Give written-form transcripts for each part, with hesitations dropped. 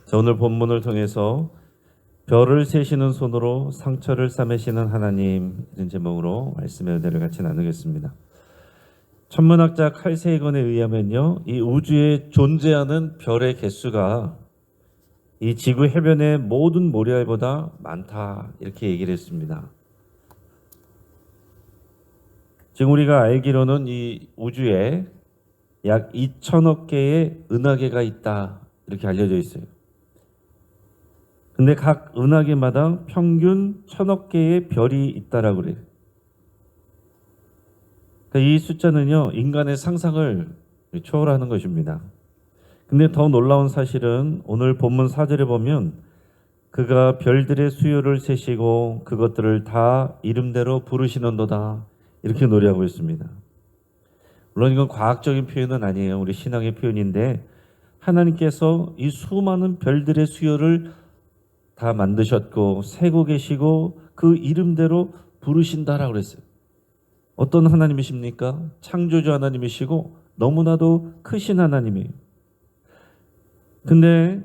자, 오늘 본문을 통해서 별을 세시는 손으로 상처를 싸매시는 하나님, 이런 제목으로 말씀의 은혜를 같이 나누겠습니다. 천문학자 칼 세이건에 의하면요, 이 우주에 존재하는 별의 개수가 이 지구 해변의 모든 모래알보다 많다, 이렇게 얘기를 했습니다. 지금 우리가 알기로는 이 우주에 약 2천억 개의 은하계가 있다, 이렇게 알려져 있어요. 근데 각 은하계마다 평균 1,000억 개의 별이 있다라고 그래요. 그러니까 이 숫자는요, 인간의 상상을 초월하는 것입니다. 근데 더 놀라운 사실은 오늘 본문 4절에 보면 그가 별들의 수요를 세시고 그것들을 다 이름대로 부르시는도다, 이렇게 노래하고 있습니다. 물론 이건 과학적인 표현은 아니에요. 우리 신앙의 표현인데, 하나님께서 이 수많은 별들의 수요를 다 만드셨고 세고 계시고 그 이름대로 부르신다라고 그랬어요. 어떤 하나님이십니까? 창조주 하나님이시고 너무나도 크신 하나님이에요. 근데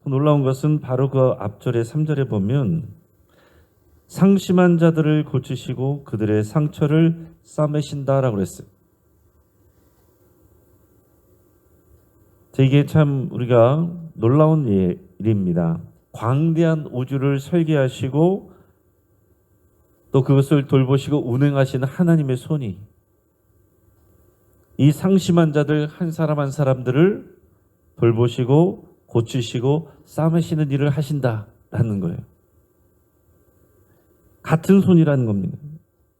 놀라운 것은 바로 그 앞절의 3절에 보면 상심한 자들을 고치시고 그들의 상처를 싸매신다라고 그랬어요. 이게 참 우리가 놀라운 일입니다. 광대한 우주를 설계하시고 또 그것을 돌보시고 운행하시는 하나님의 손이 이 상심한 자들 한 사람 한 사람들을 돌보시고 고치시고 싸매시는 일을 하신다라는 거예요. 같은 손이라는 겁니다.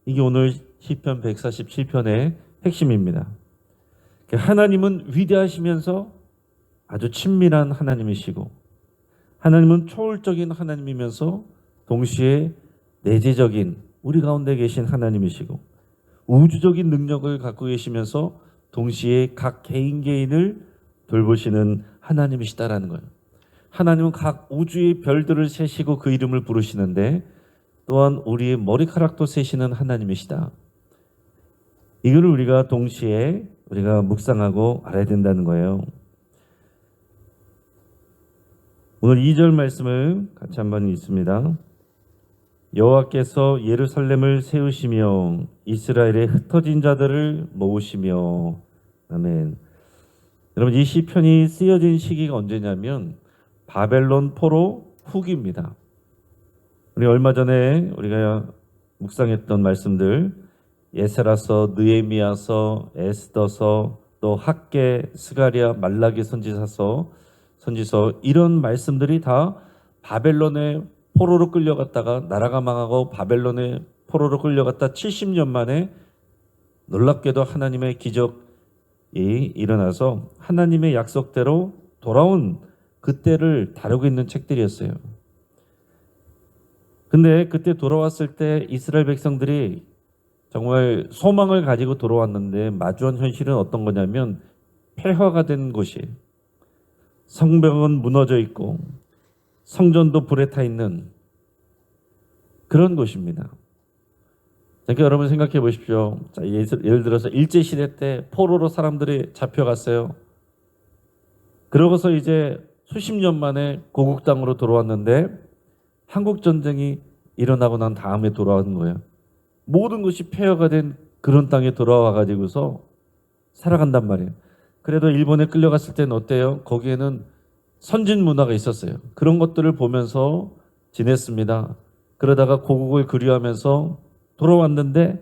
이게 오늘 시편 147편의 핵심입니다. 하나님은 위대하시면서 아주 친밀한 하나님이시고 하나님은 초월적인 하나님이면서 동시에 내재적인 우리 가운데 계신 하나님이시고 우주적인 능력을 갖고 계시면서 동시에 각 개인 개인을 돌보시는 하나님이시다라는 거예요. 하나님은 각 우주의 별들을 세시고 그 이름을 부르시는데 또한 우리의 머리카락도 세시는 하나님이시다. 이거를 우리가 동시에 우리가 묵상하고 알아야 된다는 거예요. 오늘 2절 말씀을 같이 한번 읽습니다. 여호와께서 예루살렘을 세우시며 이스라엘의 흩어진 자들을 모으시며. 아멘. 여러분, 이 시편이 쓰여진 시기가 언제냐면 바벨론 포로 후기입니다. 우리 얼마 전에 우리가 묵상했던 말씀들, 예세라서, 느헤미야서, 에스더서, 또 학개, 스가랴, 말라기 선지서 이런 말씀들이 다 바벨론의 포로로 끌려갔다가 나라가 망하고 바벨론의 포로로 끌려갔다 70년 만에 놀랍게도 하나님의 기적이 일어나서 하나님의 약속대로 돌아온 그때를 다루고 있는 책들이었어요. 근데 그때 돌아왔을 때 이스라엘 백성들이 정말 소망을 가지고 돌아왔는데 마주한 현실은 어떤 거냐면 폐허가 된 곳이에요. 성벽은 무너져 있고 성전도 불에 타 있는 그런 곳입니다. 그러니까 여러분 생각해 보십시오. 자, 예를 들어서 일제시대 때 포로로 사람들이 잡혀갔어요. 그러고서 이제 수십 년 만에 고국 땅으로 돌아왔는데 한국전쟁이 일어나고 난 다음에 돌아온 거예요. 모든 것이 폐허가 된 그런 땅에 돌아와 가지고서 살아간단 말이에요. 그래도 일본에 끌려갔을 때는 어때요? 거기에는 선진 문화가 있었어요. 그런 것들을 보면서 지냈습니다. 그러다가 고국을 그리워하면서 돌아왔는데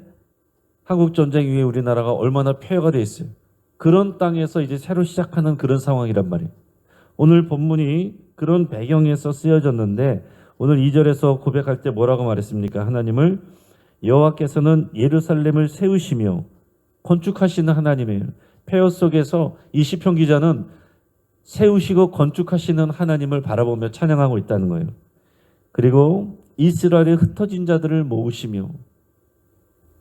한국 전쟁 이후에 우리나라가 얼마나 폐허가 돼 있어요. 그런 땅에서 이제 새로 시작하는 그런 상황이란 말이에요. 오늘 본문이 그런 배경에서 쓰여졌는데 오늘 2절에서 고백할 때 뭐라고 말했습니까? 하나님을 여호와께서는 예루살렘을 세우시며 건축하시는 하나님이에요. 폐허 속에서 이 시편 기자는 세우시고 건축하시는 하나님을 바라보며 찬양하고 있다는 거예요. 그리고 이스라엘의 흩어진 자들을 모으시며,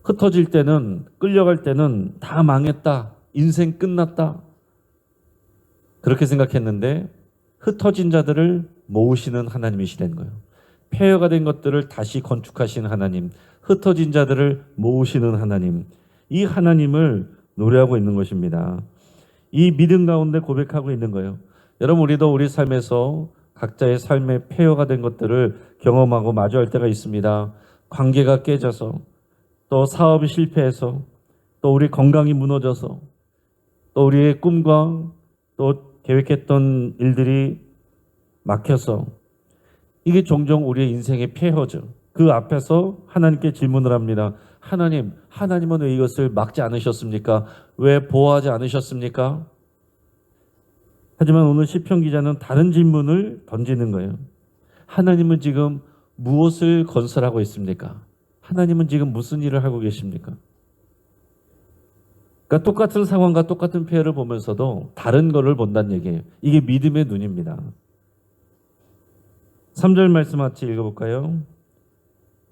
흩어질 때는, 끌려갈 때는 다 망했다, 인생 끝났다, 그렇게 생각했는데 흩어진 자들을 모으시는 하나님이시라는 거예요. 폐허가 된 것들을 다시 건축하시는 하나님, 흩어진 자들을 모으시는 하나님, 이 하나님을 노래하고 있는 것입니다. 이 믿음 가운데 고백하고 있는 거예요. 여러분, 우리도 우리 삶에서 각자의 삶의 폐허가 된 것들을 경험하고 마주할 때가 있습니다. 관계가 깨져서, 또 사업이 실패해서, 또 우리 건강이 무너져서, 또 우리의 꿈과 또 계획했던 일들이 막혀서, 이게 종종 우리의 인생의 폐허죠. 그 앞에서 하나님께 질문을 합니다. 하나님은 왜 이것을 막지 않으셨습니까? 왜 보호하지 않으셨습니까? 하지만 오늘 시편 기자는 다른 질문을 던지는 거예요. 하나님은 지금 무엇을 건설하고 있습니까? 하나님은 지금 무슨 일을 하고 계십니까? 그러니까 똑같은 상황과 똑같은 폐해를 보면서도 다른 거를 본다는 얘기예요. 이게 믿음의 눈입니다. 3절 말씀 같이 읽어볼까요?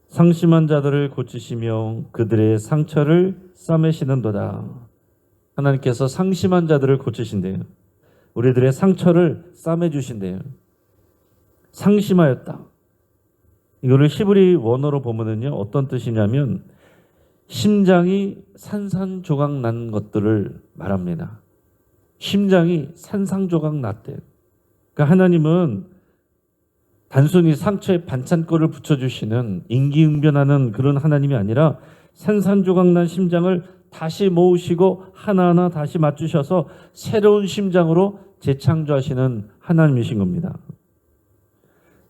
상심한 자들을 고치시며 그들의 상처를 싸매시는도다. 하나님께서 상심한 자들을 고치신대요. 우리들의 상처를 싸매주신대요. 상심하였다. 이거를 히브리 원어로 보면은요, 어떤 뜻이냐면 심장이 산산조각 난 것들을 말합니다. 심장이 산산조각 났대요. 그러니까 하나님은 단순히 상처에 반창고를 붙여주시는 임기응변하는 그런 하나님이 아니라 산산조각 난 심장을 다시 모으시고 하나하나 다시 맞추셔서 새로운 심장으로 재창조하시는 하나님이신 겁니다.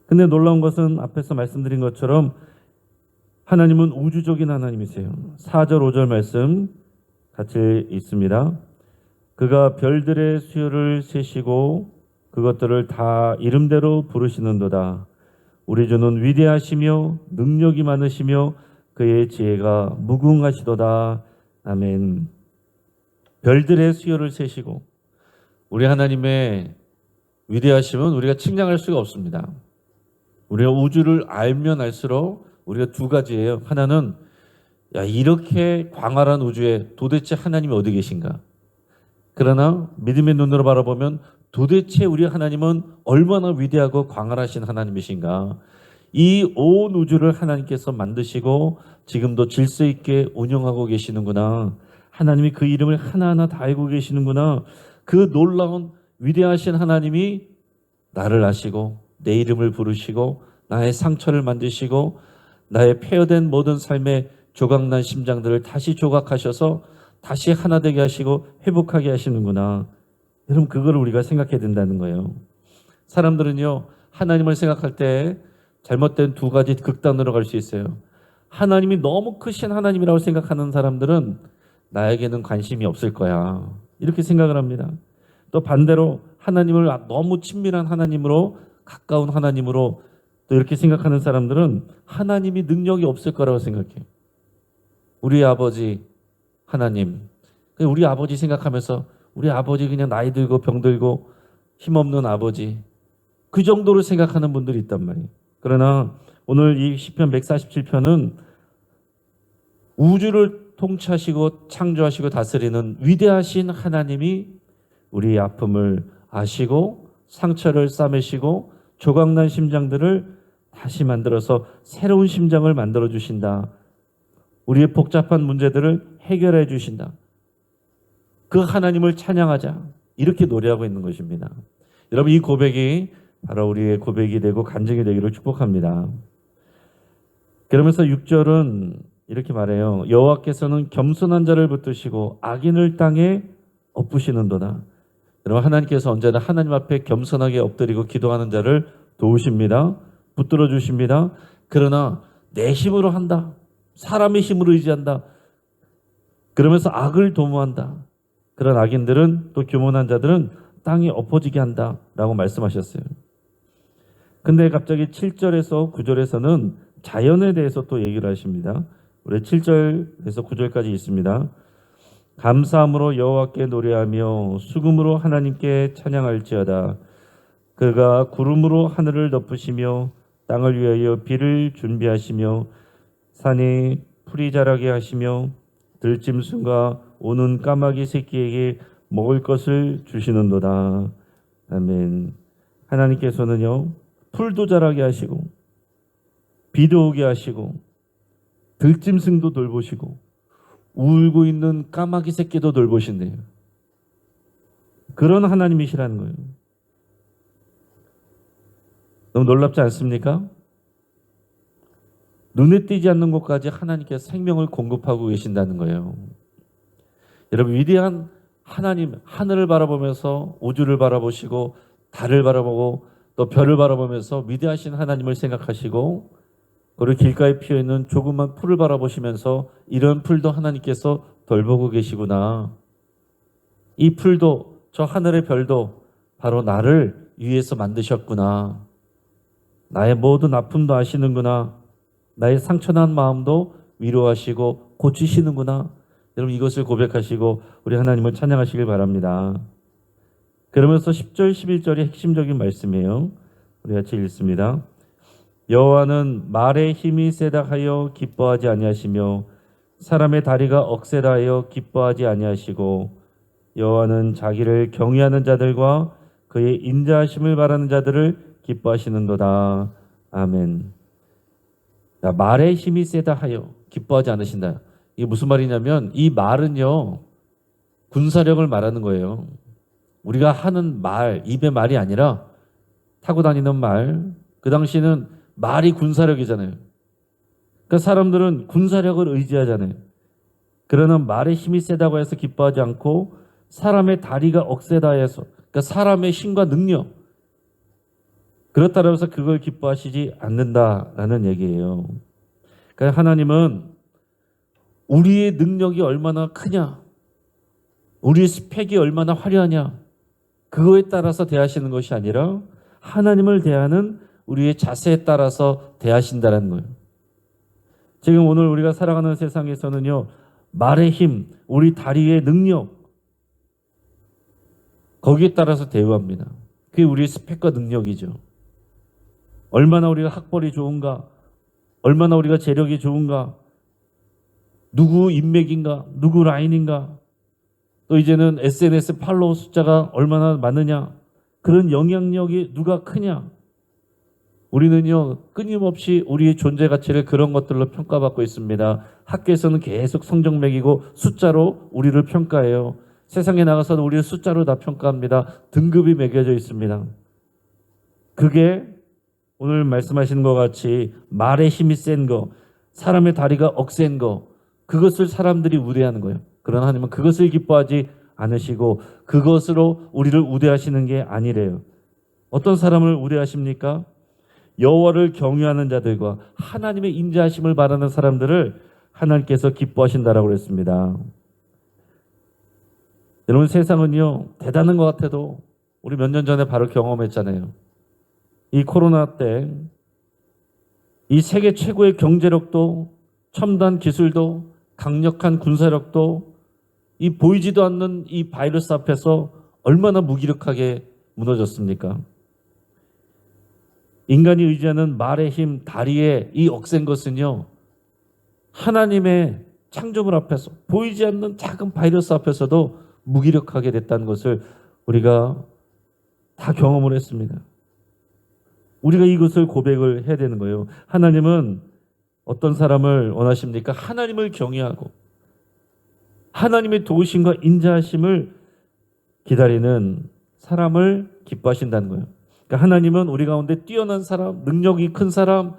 근데 놀라운 것은 앞에서 말씀드린 것처럼 하나님은 우주적인 하나님이세요. 4절 5절 말씀 같이 있습니다. 그가 별들의 수요를 세시고 그것들을 다 이름대로 부르시는도다. 우리 주는 위대하시며 능력이 많으시며 그의 지혜가 무궁하시도다. 아멘. 별들의 수요를 세시고, 우리 하나님의 위대하심은 우리가 측량할 수가 없습니다. 우리가 우주를 알면 알수록 우리가 두 가지예요. 하나는 이렇게 광활한 우주에 도대체 하나님이 어디 계신가? 그러나 믿음의 눈으로 바라보면 도대체 우리 하나님은 얼마나 위대하고 광활하신 하나님이신가? 이 온 우주를 하나님께서 만드시고 지금도 질서 있게 운영하고 계시는구나. 하나님이 그 이름을 하나하나 다 알고 계시는구나. 그 놀라운 위대하신 하나님이 나를 아시고 내 이름을 부르시고 나의 상처를 만드시고 나의 폐허된 모든 삶의 조각난 심장들을 다시 조각하셔서 다시 하나 되게 하시고 회복하게 하시는구나. 여러분, 그걸 우리가 생각해야 된다는 거예요. 사람들은요, 하나님을 생각할 때 잘못된 두 가지 극단으로 갈 수 있어요. 하나님이 너무 크신 하나님이라고 생각하는 사람들은 나에게는 관심이 없을 거야, 이렇게 생각을 합니다. 또 반대로 하나님을 너무 친밀한 하나님으로, 가까운 하나님으로 또 이렇게 생각하는 사람들은 하나님이 능력이 없을 거라고 생각해요. 우리 아버지 하나님, 우리 아버지 생각하면서 우리 아버지 그냥 나이 들고 병들고 힘없는 아버지, 그 정도로 생각하는 분들이 있단 말이에요. 그러나 오늘 이 시편 147편은 우주를 통치하시고 창조하시고 다스리는 위대하신 하나님이 우리의 아픔을 아시고 상처를 싸매시고 조각난 심장들을 다시 만들어서 새로운 심장을 만들어 주신다. 우리의 복잡한 문제들을 해결해 주신다. 그 하나님을 찬양하자, 이렇게 노래하고 있는 것입니다. 여러분, 이 고백이 바로 우리의 고백이 되고 간증이 되기를 축복합니다. 그러면서 6절은 이렇게 말해요. 여호와께서는 겸손한 자를 붙드시고 악인을 땅에 엎으시는도다. 여러분, 하나님께서 언제나 하나님 앞에 겸손하게 엎드리고 기도하는 자를 도우십니다. 붙들어 주십니다. 그러나 내 힘으로 한다, 사람의 힘으로 의지한다, 그러면서 악을 도모한다, 그런 악인들은, 또 교만한 자들은 땅에 엎어지게 한다라고 말씀하셨어요. 근데 갑자기 7절에서 9절에서는 자연에 대해서 또 얘기를 하십니다. 우리 7절에서 9절까지 있습니다. 감사함으로 여호와께 노래하며 수금으로 하나님께 찬양할지어다. 그가 구름으로 하늘을 덮으시며 땅을 위하여 비를 준비하시며 산에 풀이 자라게 하시며 들짐승과 오는 까마귀 새끼에게 먹을 것을 주시는도다. 아멘. 하나님께서는요, 풀도 자라게 하시고 비도 오게 하시고 들짐승도 돌보시고 울고 있는 까마귀 새끼도 돌보신대요. 그런 하나님이시라는 거예요. 너무 놀랍지 않습니까? 눈에 띄지 않는 곳까지 하나님께서 생명을 공급하고 계신다는 거예요. 여러분, 위대한 하나님, 하늘을 바라보면서 우주를 바라보시고 달을 바라보고 또 별을 바라보면서 위대하신 하나님을 생각하시고, 그리고 길가에 피어있는 조그만 풀을 바라보시면서 이런 풀도 하나님께서 돌보고 계시구나. 이 풀도 저 하늘의 별도 바로 나를 위해서 만드셨구나. 나의 모든 아픔도 아시는구나. 나의 상처난 마음도 위로하시고 고치시는구나. 여러분, 이것을 고백하시고 우리 하나님을 찬양하시길 바랍니다. 그러면서 10절 11절이 핵심적인 말씀이에요. 우리 같이 읽습니다. 여호와는 말의 힘이 세다 하여 기뻐하지 아니하시며 사람의 다리가 억세다 하여 기뻐하지 아니하시고 여호와는 자기를 경외하는 자들과 그의 인자하심을 바라는 자들을 기뻐하시는도다. 아멘. 자, 말의 힘이 세다 하여 기뻐하지 않으신다. 이게 무슨 말이냐면 이 말은요, 군사력을 말하는 거예요. 우리가 하는 말, 입의 말이 아니라 타고 다니는 말. 그 당시는 말이 군사력이잖아요. 그러니까 사람들은 군사력을 의지하잖아요. 그러나 말의 힘이 세다고 해서 기뻐하지 않고 사람의 다리가 억세다 해서, 그러니까 사람의 힘과 능력, 그렇다고 해서 그걸 기뻐하시지 않는다라는 얘기예요. 그러니까 하나님은 우리의 능력이 얼마나 크냐, 우리의 스펙이 얼마나 화려하냐, 그거에 따라서 대하시는 것이 아니라 하나님을 대하는 우리의 자세에 따라서 대하신다는 거예요. 지금 오늘 우리가 살아가는 세상에서는요, 말의 힘, 우리 다리의 능력, 거기에 따라서 대우합니다. 그게 우리의 스펙과 능력이죠. 얼마나 우리가 학벌이 좋은가, 얼마나 우리가 재력이 좋은가, 누구 인맥인가, 누구 라인인가, 또 이제는 SNS 팔로워 숫자가 얼마나 많으냐, 그런 영향력이 누가 크냐. 우리는요, 끊임없이 우리의 존재 가치를 그런 것들로 평가받고 있습니다. 학교에서는 계속 성적 매기고 숫자로 우리를 평가해요. 세상에 나가서도 우리를 숫자로 다 평가합니다. 등급이 매겨져 있습니다. 그게 오늘 말씀하신 것 같이 말의 힘이 센 거, 사람의 다리가 억센 거, 그것을 사람들이 우대하는 거예요. 그러나 하나님은 그것을 기뻐하지 않으시고 그것으로 우리를 우대하시는 게 아니래요. 어떤 사람을 우대하십니까? 여호와를 경외하는 자들과 하나님의 인자하심을 바라는 사람들을 하나님께서 기뻐하신다라고 그랬습니다. 여러분, 세상은요, 대단한 것 같아도 우리 몇 년 전에 바로 경험했잖아요. 이 코로나 때 이 세계 최고의 경제력도 첨단 기술도 강력한 군사력도 이 보이지도 않는 이 바이러스 앞에서 얼마나 무기력하게 무너졌습니까? 인간이 의지하는 말의 힘, 다리의 이 억센 것은요, 하나님의 창조물 앞에서 보이지 않는 작은 바이러스 앞에서도 무기력하게 됐다는 것을 우리가 다 경험을 했습니다. 우리가 이것을 고백을 해야 되는 거예요. 하나님은 어떤 사람을 원하십니까? 하나님을 경외하고 하나님의 도우심과 인자하심을 기다리는 사람을 기뻐하신다는 거예요. 그러니까 하나님은 우리 가운데 뛰어난 사람, 능력이 큰 사람,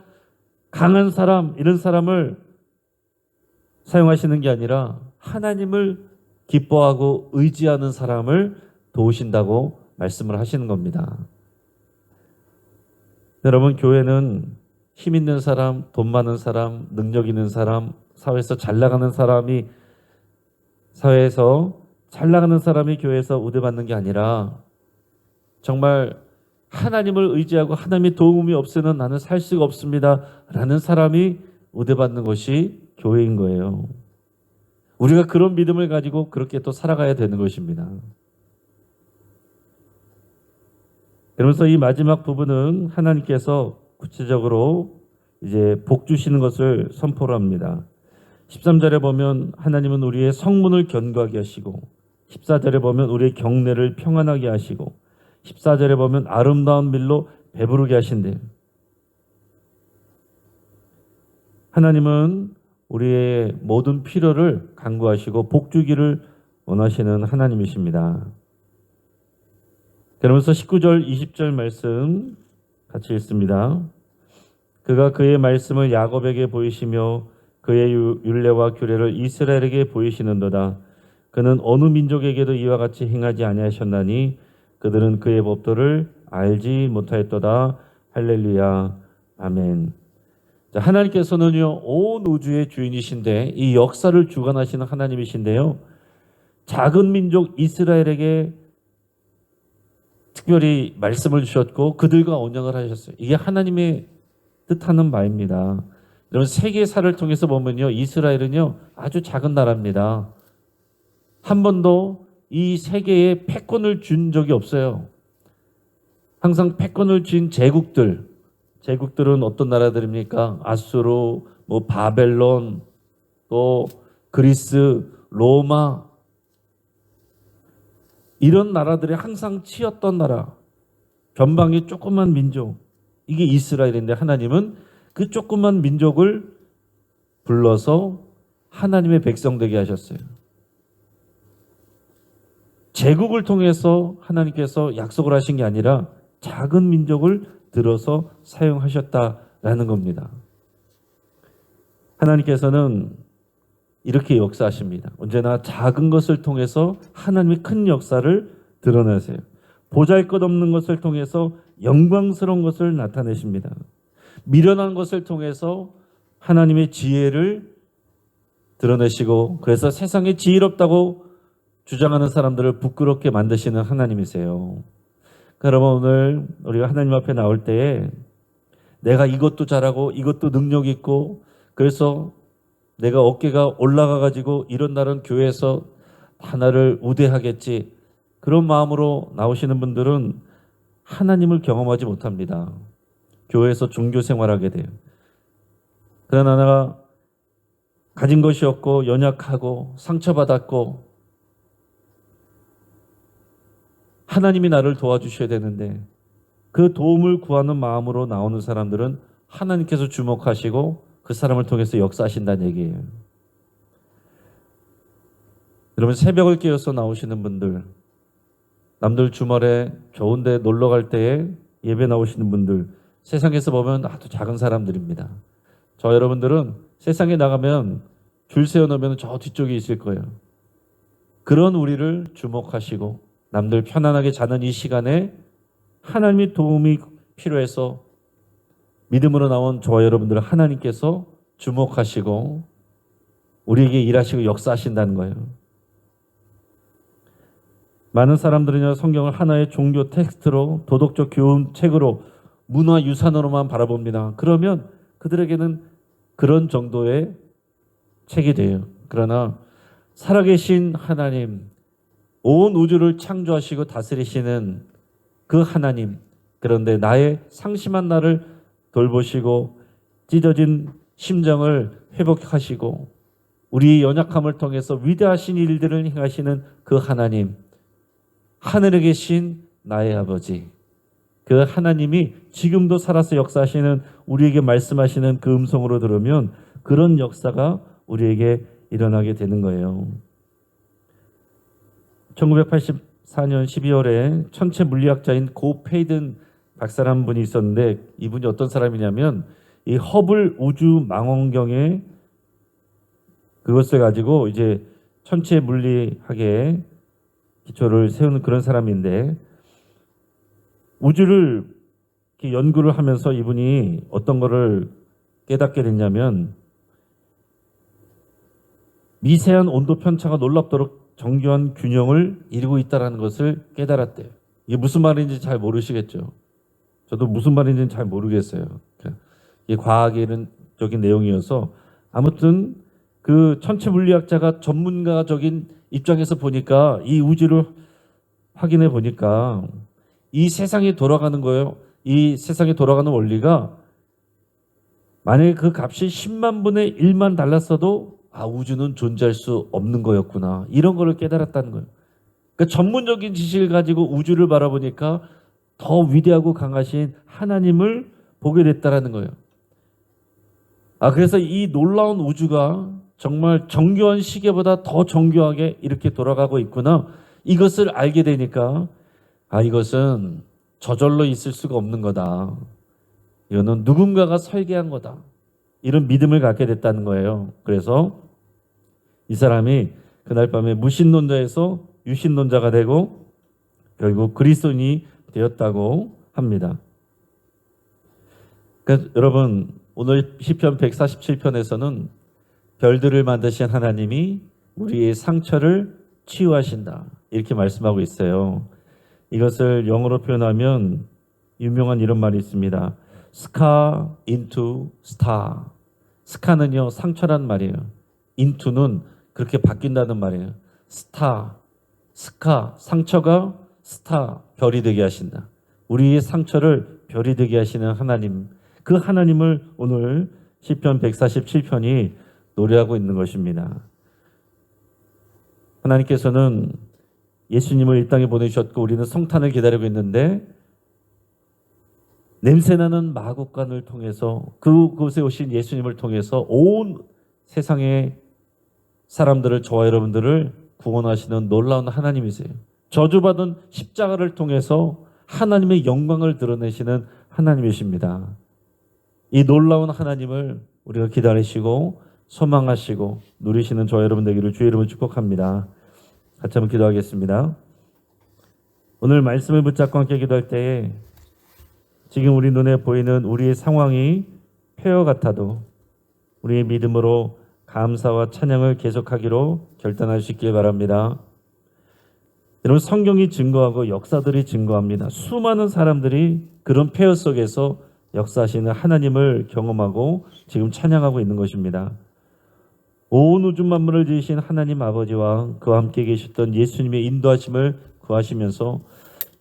강한 사람, 이런 사람을 사용하시는 게 아니라 하나님을 기뻐하고 의지하는 사람을 도우신다고 말씀을 하시는 겁니다. 여러분, 교회는 힘 있는 사람, 돈 많은 사람, 능력 있는 사람, 사회에서 잘 나가는 사람이 교회에서 우대받는 게 아니라 정말 하나님을 의지하고 하나님의 도움이 없으면 나는 살 수가 없습니다 라는 사람이 우대받는 것이 교회인 거예요. 우리가 그런 믿음을 가지고 그렇게 또 살아가야 되는 것입니다. 그러면서 이 마지막 부분은 하나님께서 구체적으로 이제 복 주시는 것을 선포를 합니다. 13절에 보면 하나님은 우리의 성문을 견고하게 하시고, 14절에 보면 우리의 경내를 평안하게 하시고, 14절에 보면 아름다운 밀로 배부르게 하신대요. 하나님은 우리의 모든 필요를 간구하시고 복 주기를 원하시는 하나님이십니다. 그러면서 19절, 20절 말씀 같이 읽습니다. 그가 그의 말씀을 야곱에게 보이시며 그의 율례와 규례를 이스라엘에게 보이시는도다. 그는 어느 민족에게도 이와 같이 행하지 아니하셨나니 그들은 그의 법도를 알지 못하였도다. 할렐루야. 아멘. 자, 하나님께서는요 온 우주의 주인이신데 이 역사를 주관하시는 하나님이신데요. 작은 민족 이스라엘에게 특별히 말씀을 주셨고 그들과 언약을 하셨어요. 이게 하나님의 뜻하는 바입니다. 여러분 세계사를 통해서 보면요 이스라엘은요 아주 작은 나라입니다. 한 번도 이 세계에 패권을 준 적이 없어요. 항상 패권을 쥔 제국들은 어떤 나라들입니까? 아수르, 바벨론, 또 그리스, 로마 이런 나라들이 항상 치였던 나라. 변방의 조그만 민족. 이게 이스라엘인데 하나님은 그 조그만 민족을 불러서 하나님의 백성 되게 하셨어요. 제국을 통해서 하나님께서 약속을 하신 게 아니라 작은 민족을 들어서 사용하셨다라는 겁니다. 하나님께서는 이렇게 역사하십니다. 언제나 작은 것을 통해서 하나님의 큰 역사를 드러내세요. 보잘것없는 것을 통해서 영광스러운 것을 나타내십니다. 미련한 것을 통해서 하나님의 지혜를 드러내시고 그래서 세상에 지혜롭다고 주장하는 사람들을 부끄럽게 만드시는 하나님이세요. 여러분 오늘 우리가 하나님 앞에 나올 때에 내가 이것도 잘하고 이것도 능력 있고 그래서 내가 어깨가 올라가 가지고 이런 날은 교회에서 하나를 우대하겠지 그런 마음으로 나오시는 분들은 하나님을 경험하지 못합니다. 교회에서 종교 생활하게 돼요. 그러나 내가 가진 것이 없고 연약하고 상처받았고 하나님이 나를 도와주셔야 되는데 그 도움을 구하는 마음으로 나오는 사람들은 하나님께서 주목하시고 그 사람을 통해서 역사하신다는 얘기예요. 여러분 새벽을 깨어서 나오시는 분들 남들 주말에 좋은 데 놀러 갈 때에 예배 나오시는 분들 세상에서 보면 아주 작은 사람들입니다. 저 여러분들은 세상에 나가면 줄 세워놓으면 저 뒤쪽에 있을 거예요. 그런 우리를 주목하시고 남들 편안하게 자는 이 시간에 하나님의 도움이 필요해서 믿음으로 나온 저와 여러분들을 하나님께서 주목하시고 우리에게 일하시고 역사하신다는 거예요. 많은 사람들은요 성경을 하나의 종교 텍스트로 도덕적 교훈 책으로 문화유산으로만 바라봅니다. 그러면 그들에게는 그런 정도의 책이 돼요. 그러나 살아계신 하나님 온 우주를 창조하시고 다스리시는 그 하나님 그런데 나의 상심한 나를 돌보시고 찢어진 심정을 회복하시고 우리의 연약함을 통해서 위대하신 일들을 행하시는 그 하나님 하늘에 계신 나의 아버지 그 하나님이 지금도 살아서 역사하시는 우리에게 말씀하시는 그 음성으로 들으면 그런 역사가 우리에게 일어나게 되는 거예요. 1984년 12월에 천체 물리학자인 고 페이든 박사라는 분이 있었는데 이분이 어떤 사람이냐면 이 허블 우주 망원경에 그것을 가지고 이제 천체 물리학에 기초를 세우는 그런 사람인데 우주를 이렇게 연구를 하면서 이분이 어떤 거를 깨닫게 됐냐면 미세한 온도 편차가 놀랍도록 정교한 균형을 이루고 있다는 것을 깨달았대요. 이게 무슨 말인지 잘 모르시겠죠. 저도 무슨 말인지는 잘 모르겠어요. 이게 과학적인 내용이어서 아무튼 그 천체 물리학자가 전문가적인 입장에서 보니까 이 우주를 확인해 보니까 이 세상이 돌아가는 거예요. 이 세상이 돌아가는 원리가 만약에 그 값이 10만 분의 1만 달랐어도 우주는 존재할 수 없는 거였구나. 이런 거를 깨달았다는 거예요. 그러니까 전문적인 지식을 가지고 우주를 바라보니까 더 위대하고 강하신 하나님을 보게 됐다라는 거예요. 그래서 이 놀라운 우주가 정말 정교한 시계보다 더 정교하게 이렇게 돌아가고 있구나. 이것을 알게 되니까 이것은 저절로 있을 수가 없는 거다. 이거는 누군가가 설계한 거다. 이런 믿음을 갖게 됐다는 거예요. 그래서 이 사람이 그날 밤에 무신론자에서 유신론자가 되고 결국 그리스도인이 되었다고 합니다. 그러니까 여러분, 오늘 시편 147편에서는 별들을 만드신 하나님이 우리의 상처를 치유하신다, 이렇게 말씀하고 있어요. 이것을 영어로 표현하면 유명한 이런 말이 있습니다. scar into star. 스카는요, 상처란 말이에요. into는 그렇게 바뀐다는 말이에요. star, 스카, 상처가 스타, 별이 되게 하신다. 우리의 상처를 별이 되게 하시는 하나님, 그 하나님을 오늘 시편 147편이 노래하고 있는 것입니다. 하나님께서는 예수님을 이 땅에 보내주셨고 우리는 성탄을 기다리고 있는데, 냄새나는 마국간을 통해서 그곳에 오신 예수님을 통해서 온 세상의 사람들을, 저와 여러분들을 구원하시는 놀라운 하나님이세요. 저주받은 십자가를 통해서 하나님의 영광을 드러내시는 하나님이십니다. 이 놀라운 하나님을 우리가 기다리시고 소망하시고 누리시는 저와 여러분 되기를 주의 이름으로 축복합니다. 같이 한번 기도하겠습니다. 오늘 말씀을 붙잡고 함께 기도할 때에 지금 우리 눈에 보이는 우리의 상황이 폐허 같아도 우리의 믿음으로 감사와 찬양을 계속하기로 결단할 수 있길 바랍니다. 여러분, 성경이 증거하고 역사들이 증거합니다. 수많은 사람들이 그런 폐허 속에서 역사하시는 하나님을 경험하고 지금 찬양하고 있는 것입니다. 온 우주 만물을 지으신 하나님 아버지와 그와 함께 계셨던 예수님의 인도하심을 구하시면서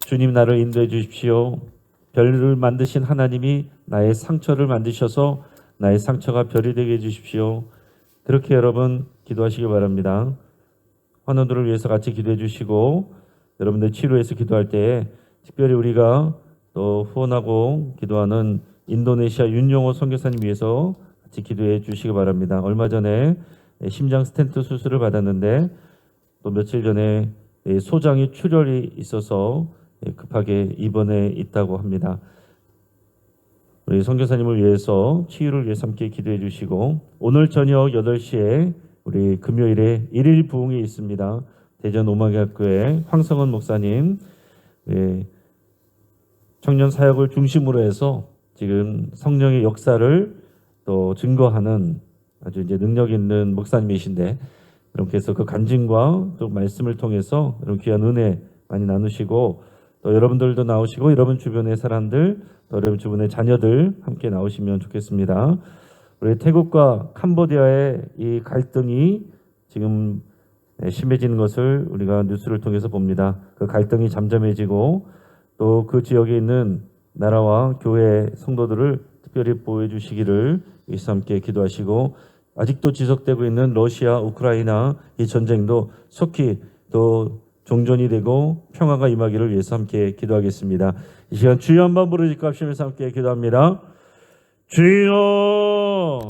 주님, 나를 인도해 주십시오. 별을 만드신 하나님이 나의 상처를 만드셔서 나의 상처가 별이 되게 해 주십시오. 그렇게 여러분 기도하시기 바랍니다. 환우들을 위해서 같이 기도해 주시고, 여러분들 치료해서 기도할 때에 특별히 우리가 또 후원하고 기도하는 인도네시아 윤용호 선교사님 위해서 같이 기도해 주시기 바랍니다. 얼마 전에 심장 스텐트 수술을 받았는데 또 며칠 전에 소장이 출혈이 있어서 급하게 입원해 있다고 합니다. 우리 선교사님을 위해서 치유를 위해서 함께 기도해 주시고, 오늘 저녁 8시에 우리 금요일에 1일 부흥이 있습니다. 대전 오마개학교의 황성원 목사님 청년 사역을 중심으로 해서 지금 성령의 역사를 또 증거하는 아주 이제 능력 있는 목사님이신데, 여러분께서 그 간증과 또 말씀을 통해서 여러분 귀한 은혜 많이 나누시고, 또 여러분들도 나오시고 여러분 주변의 사람들, 또 여러분 주변의 자녀들 함께 나오시면 좋겠습니다. 우리 태국과 캄보디아의 이 갈등이 지금 심해지는 것을 우리가 뉴스를 통해서 봅니다. 그 갈등이 잠잠해지고 또 그 지역에 있는 나라와 교회 성도들을 특별히 보호해 주시기를 위해서 함께 기도하시고, 아직도 지속되고 있는 러시아 우크라이나 이 전쟁도 속히 또 종전이 되고 평화가 임하기를 위해서 함께 기도하겠습니다. 이 시간 주여 한번 부르짖고 합심해서 함께 기도합니다. 주여.